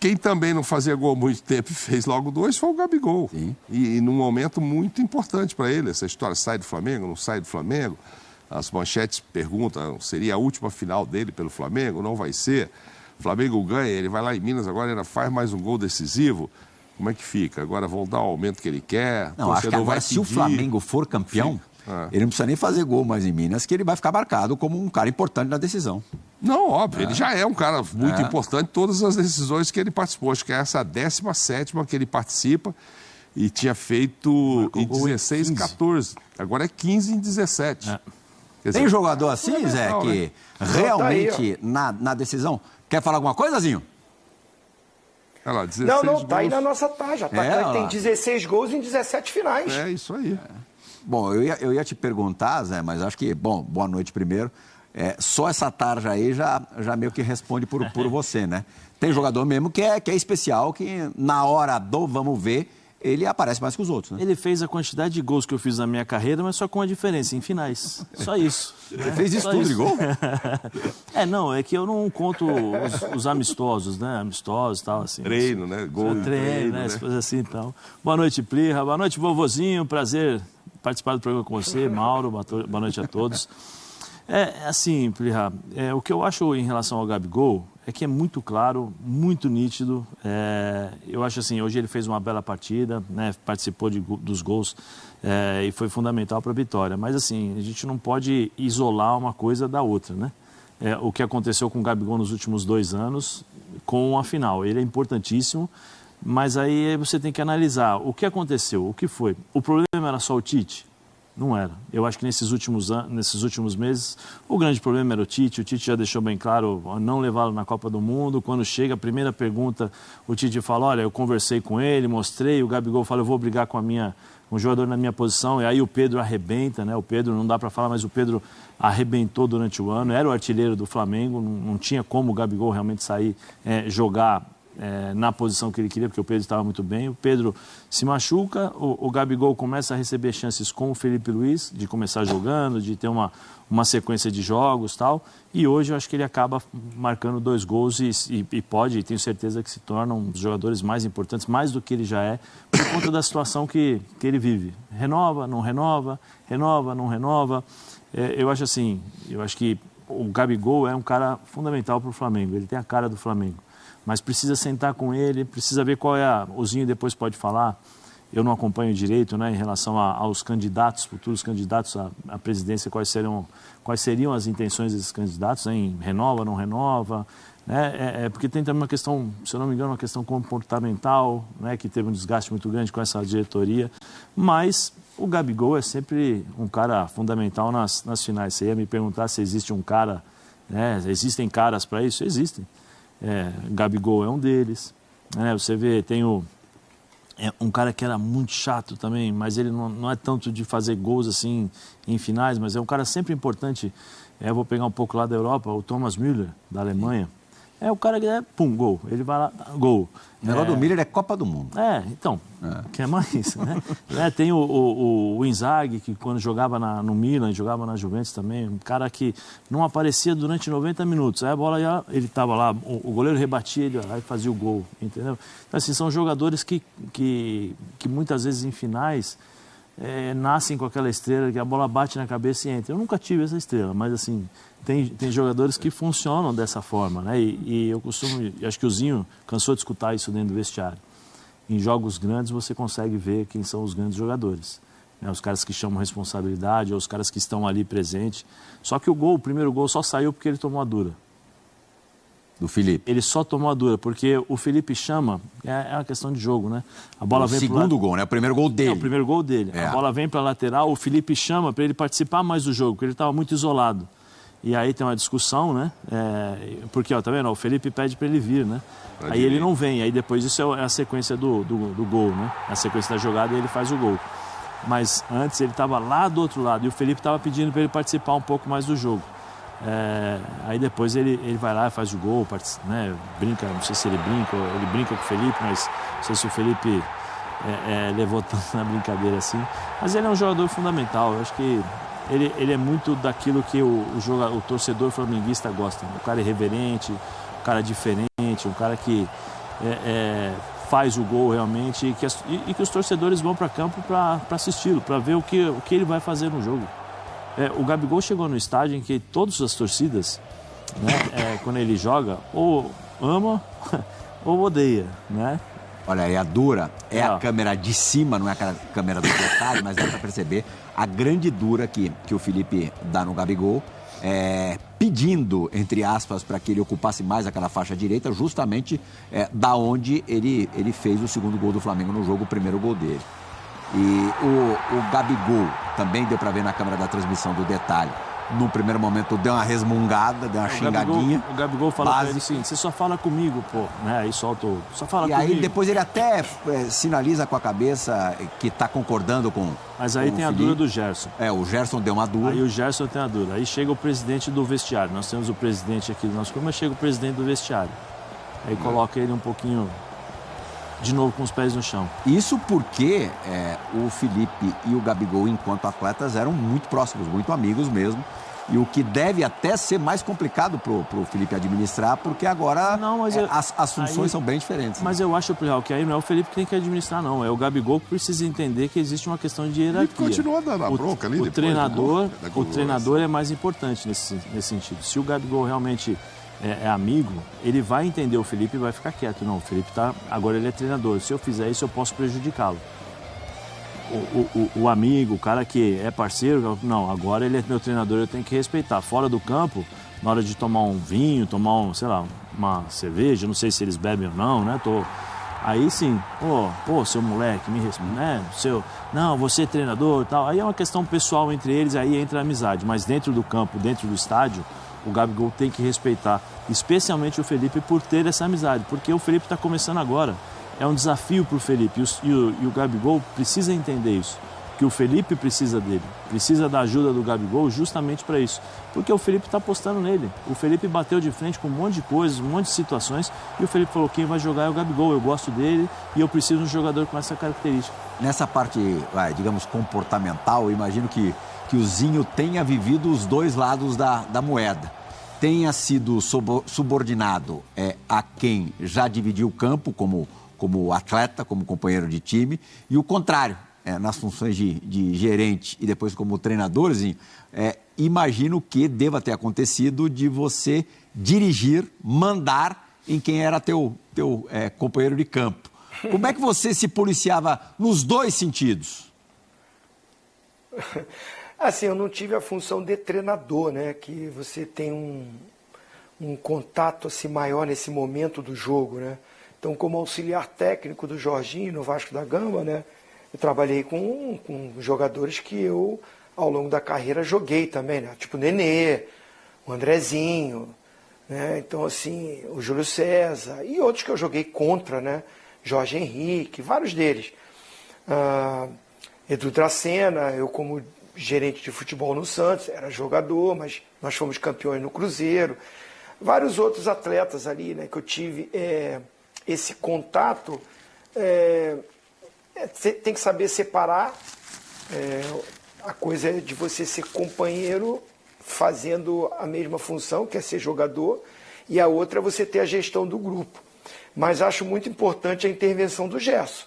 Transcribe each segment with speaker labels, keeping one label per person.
Speaker 1: quem também não fazia gol há muito tempo e fez logo 2 foi o Gabigol.
Speaker 2: Sim.
Speaker 1: E num momento muito importante para ele. Essa história, sai do Flamengo, não sai do Flamengo. As manchetes perguntam, seria a última final dele pelo Flamengo? Não vai ser. O Flamengo ganha, ele vai lá em Minas agora, ainda faz mais um gol decisivo. Como é que fica? Agora vão dar o aumento que ele quer.
Speaker 2: Não, acho que agora, se o Flamengo for campeão, ele não precisa nem fazer gol mais em Minas, que ele vai ficar marcado como um cara importante na decisão.
Speaker 1: Não, óbvio, ele já é um cara muito importante em todas as decisões que ele participou. Acho que é essa a 17ª que ele participa e tinha feito em 16, 14. Agora é 15 em 17.
Speaker 2: Dizer, tem jogador assim, Zé, que realmente na decisão... Quer falar alguma coisa, Zinho?
Speaker 3: Olha lá, 16 não, tá aí na nossa taxa. Tem 16 gols em 17 finais.
Speaker 1: É isso aí.
Speaker 2: Bom, eu ia te perguntar, Zé, mas acho que... Bom, boa noite primeiro. Só essa tarja aí já meio que responde por você, né? Tem jogador mesmo que é especial, que na hora do vamos ver, ele aparece mais que os outros, né?
Speaker 4: Ele fez a quantidade de gols que eu fiz na minha carreira, mas só com uma diferença, em finais. Só isso.
Speaker 2: Ele fez isso tudo de gol?
Speaker 4: Não, é que eu não conto os amistosos, né? Amistosos e tal, assim.
Speaker 1: Treino, né? Gol
Speaker 4: treino, né? Se fosse assim e tal. Boa noite, Plirra. Boa noite, vovozinho. Prazer participar do programa com você, Mauro. Boa noite a todos. Assim, Plirra, o que eu acho em relação ao Gabigol é que é muito claro, muito nítido. Eu acho assim, hoje ele fez uma bela partida, né, participou dos gols e foi fundamental para a vitória. Mas assim, a gente não pode isolar uma coisa da outra, né? O que aconteceu com o Gabigol nos últimos 2 anos com a final. Ele é importantíssimo, mas aí você tem que analisar o que aconteceu, o que foi. O problema era só o Tite? Não era. Eu acho que nesses últimos meses, o grande problema era o Tite já deixou bem claro não levá-lo na Copa do Mundo. Quando chega a primeira pergunta, o Tite fala, olha, eu conversei com ele, mostrei, o Gabigol fala, eu vou brigar com um jogador na minha posição, e aí o Pedro arrebenta, né? O Pedro, não dá para falar, mas o Pedro arrebentou durante o ano, era o artilheiro do Flamengo, não tinha como o Gabigol realmente sair, jogar na posição que ele queria, porque o Pedro estava muito bem. O Pedro se machuca, o Gabigol começa a receber chances com o Felipe Luiz, de começar jogando, de ter uma sequência de jogos e tal, e hoje eu acho que ele acaba marcando 2 gols e pode, e tenho certeza que se torna um dos jogadores mais importantes, mais do que ele já é, por conta da situação que ele vive. Renova, não renova, renova, não renova. Eu acho assim, eu acho que o Gabigol é um cara fundamental para o Flamengo, ele tem a cara do Flamengo. Mas precisa sentar com ele, precisa ver qual é o Zinho depois pode falar. Eu não acompanho direito, né, em relação aos candidatos, futuros candidatos à presidência, quais seriam as intenções desses candidatos, né, em renova, não renova, né, porque tem também uma questão, se eu não me engano, uma questão comportamental, né, que teve um desgaste muito grande com essa diretoria, mas o Gabigol é sempre um cara fundamental nas finais. Você ia me perguntar se existe um cara, né, existem caras para isso? Existem. Gabigol é um deles, né? Você vê, tem um cara que era muito chato também, mas ele não é tanto de fazer gols assim em finais, mas é um cara sempre importante. Eu vou pegar um pouco lá da Europa, o Thomas Müller, da Alemanha. O cara que gol, ele vai lá, gol.
Speaker 2: O negócio do Miller é Copa do Mundo.
Speaker 4: Então, quer mais, né? Tem o Inzaghi, que quando jogava no Milan, jogava na Juventus também, um cara que não aparecia durante 90 minutos. Aí a bola, ele estava lá, o goleiro rebatia, ele lá e fazia o gol, entendeu? Então, assim, são jogadores que muitas vezes em finais nascem com aquela estrela que a bola bate na cabeça e entra. Eu nunca tive essa estrela, mas assim... Tem jogadores que funcionam dessa forma, né? E eu acho que o Zinho cansou de escutar isso dentro do vestiário. Em jogos grandes você consegue ver quem são os grandes jogadores, né? Os caras que chamam responsabilidade, ou os caras que estão ali presentes. Só que o primeiro gol só saiu porque ele tomou a dura.
Speaker 2: Do Felipe?
Speaker 4: Ele só tomou a dura, porque o Felipe chama, é uma questão de jogo, né? A bola vem
Speaker 2: segundo gol, né? O primeiro gol dele.
Speaker 4: O primeiro gol dele. A bola vem para a lateral, o Felipe chama para ele participar mais do jogo, porque ele estava muito isolado. E aí tem uma discussão, né? Porque, tá vendo? O Felipe pede para ele vir, né? Aí ele não vem. Aí depois isso é a sequência do gol, né? A sequência da jogada e ele faz o gol. Mas antes ele estava lá do outro lado e o Felipe estava pedindo para ele participar um pouco mais do jogo. Aí depois ele vai lá e faz o gol, né? Brinca, não sei se ele brinca com o Felipe, mas não sei se o Felipe levou tanto na brincadeira assim. Mas ele é um jogador fundamental. Eu acho que ele é muito daquilo que o torcedor flamenguista gosta. Um cara irreverente, um cara diferente, um cara que faz o gol realmente e que os torcedores vão para campo para assisti-lo, para ver o que ele vai fazer no jogo. O Gabigol chegou no estádio em que todas as torcidas, né, quando ele joga, ou ama ou odeia, né?
Speaker 2: Olha aí, a dura é a câmera de cima, não é a câmera do detalhe, mas dá para perceber a grande dura que o Felipe dá no Gabigol, pedindo, entre aspas, para que ele ocupasse mais aquela faixa direita, justamente da onde ele fez o segundo gol do Flamengo no jogo, o primeiro gol dele. E o Gabigol, também deu para ver na câmera da transmissão do detalhe, no primeiro momento deu uma resmungada, deu uma xingadinha.
Speaker 4: O Gabigol fala pra ele assim, você só fala comigo, pô, né? Aí solta o... Só fala comigo.
Speaker 2: E aí depois ele até sinaliza com a cabeça que tá concordando com...
Speaker 4: Mas aí tem a dura do Gerson.
Speaker 2: O Gerson deu uma dura.
Speaker 4: Aí o Gerson tem a dura. Aí chega o presidente do vestiário. Nós temos o presidente aqui do nosso clube, mas chega o presidente do vestiário. Aí coloca ele um pouquinho... de novo com os pés no chão.
Speaker 2: Isso porque o Felipe e o Gabigol, enquanto atletas, eram muito próximos, muito amigos mesmo. E o que deve até ser mais complicado pro Felipe administrar, porque agora as funções são bem diferentes.
Speaker 4: Mas eu acho, Plihal, que aí não é o Felipe que tem que administrar, não. É o Gabigol que precisa entender que existe uma questão de hierarquia.
Speaker 1: Ele continua dando a bronca ali.
Speaker 4: O treinador é mais importante nesse sentido. Se o Gabigol realmente... é amigo, ele vai entender o Felipe e vai ficar quieto. Não, o Felipe agora ele é treinador. Se eu fizer isso, eu posso prejudicá-lo. O amigo, o cara que é parceiro, não, agora ele é meu treinador, eu tenho que respeitar. Fora do campo, na hora de tomar um vinho, tomar uma cerveja, não sei se eles bebem ou não, né? Aí sim, seu moleque, me respeita, né? Não, você é treinador e tal. Aí é uma questão pessoal entre eles, aí entra a amizade. Mas dentro do campo, dentro do estádio, o Gabigol tem que respeitar, especialmente o Felipe, por ter essa amizade, porque o Felipe está começando agora. É um desafio para o Felipe e o Gabigol precisa entender isso, que o Felipe precisa dele, precisa da ajuda do Gabigol justamente para isso, porque o Felipe está apostando nele. O Felipe bateu de frente com um monte de coisas, um monte de situações, e o Felipe falou, quem vai jogar é o Gabigol, eu gosto dele e eu preciso de um jogador com essa característica.
Speaker 2: Nessa parte, digamos, comportamental, eu imagino que o Zinho tenha vivido os dois lados da moeda. Tenha sido subordinado a quem já dividiu o campo como atleta, como companheiro de time, e o contrário, nas funções de gerente e depois como treinadorzinho, imagino que deva ter acontecido de você dirigir, mandar em quem era teu companheiro de campo. Como é que você se policiava nos dois sentidos?
Speaker 3: Assim, eu não tive a função de treinador, né? Que você tem um contato assim, maior nesse momento do jogo, né? Então, como auxiliar técnico do Jorginho no Vasco da Gama, né? Eu trabalhei com jogadores que eu, ao longo da carreira, joguei também, né? Tipo o Nenê, o Andrezinho, né? Então, assim, o Júlio César e outros que eu joguei contra, né? Jorge Henrique, vários deles. Edu Dracena, eu como gerente de futebol no Santos, era jogador, mas nós fomos campeões no Cruzeiro. Vários outros atletas ali, né, que eu tive esse contato. Tem que saber separar. A coisa é de você ser companheiro fazendo a mesma função, que é ser jogador, e a outra é você ter a gestão do grupo. Mas acho muito importante a intervenção do Gerson.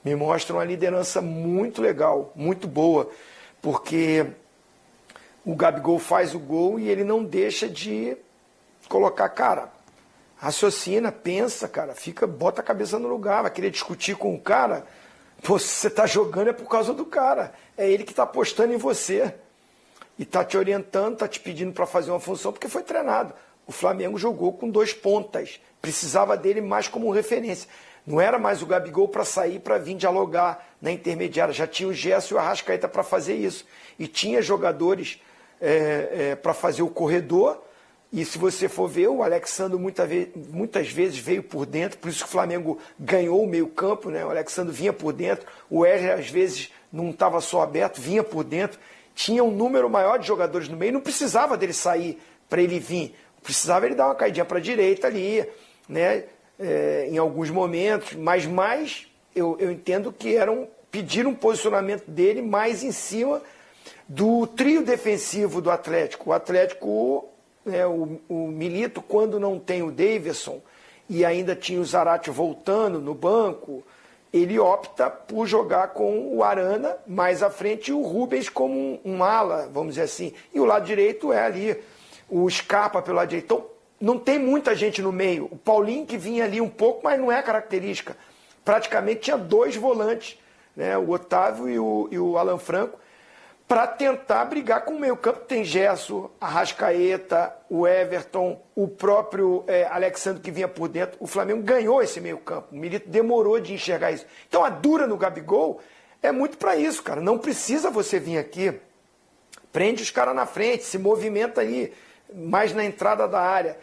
Speaker 3: Me mostra uma liderança muito legal, muito boa, porque o Gabigol faz o gol e ele não deixa de colocar, cara, raciocina, pensa, cara, bota a cabeça no lugar, vai querer discutir com o cara, pô, se você tá jogando é por causa do cara, é ele que tá apostando em você e tá te orientando, tá te pedindo para fazer uma função porque foi treinado. O Flamengo jogou com 2 pontas, precisava dele mais como referência. Não era mais o Gabigol para sair, para vir dialogar na intermediária. Já tinha o Gerson e o Arrascaeta para fazer isso. E tinha jogadores para fazer o corredor. E se você for ver, o Alexandre muitas vezes veio por dentro. Por isso que o Flamengo ganhou o meio campo, né? O Alexandre vinha por dentro. O Wesley, às vezes, não estava só aberto, vinha por dentro. Tinha um número maior de jogadores no meio. Não precisava dele sair para ele vir. Precisava ele dar uma caidinha para a direita ali, né? Em alguns momentos, mas mais eu entendo que pedir um posicionamento dele mais em cima do trio defensivo do Atlético. O Atlético, o Milito, quando não tem o Davidson e ainda tinha o Zarate voltando no banco, ele opta por jogar com o Arana mais à frente e o Rubens como um ala, vamos dizer assim. E o lado direito é ali o Scarpa pelo lado direito. Então, não tem muita gente no meio. O Paulinho que vinha ali um pouco, mas não é característica. Praticamente tinha 2 volantes, né? O Otávio e o Alan Franco, para tentar brigar com o meio campo. Tem Gerson, Arrascaeta, o Everton, o próprio Alexandre que vinha por dentro. O Flamengo ganhou esse meio campo. O Milito demorou de enxergar isso. Então a dura no Gabigol é muito para isso, cara. Não precisa você vir aqui, prende os caras na frente, se movimenta aí, mais na entrada da área.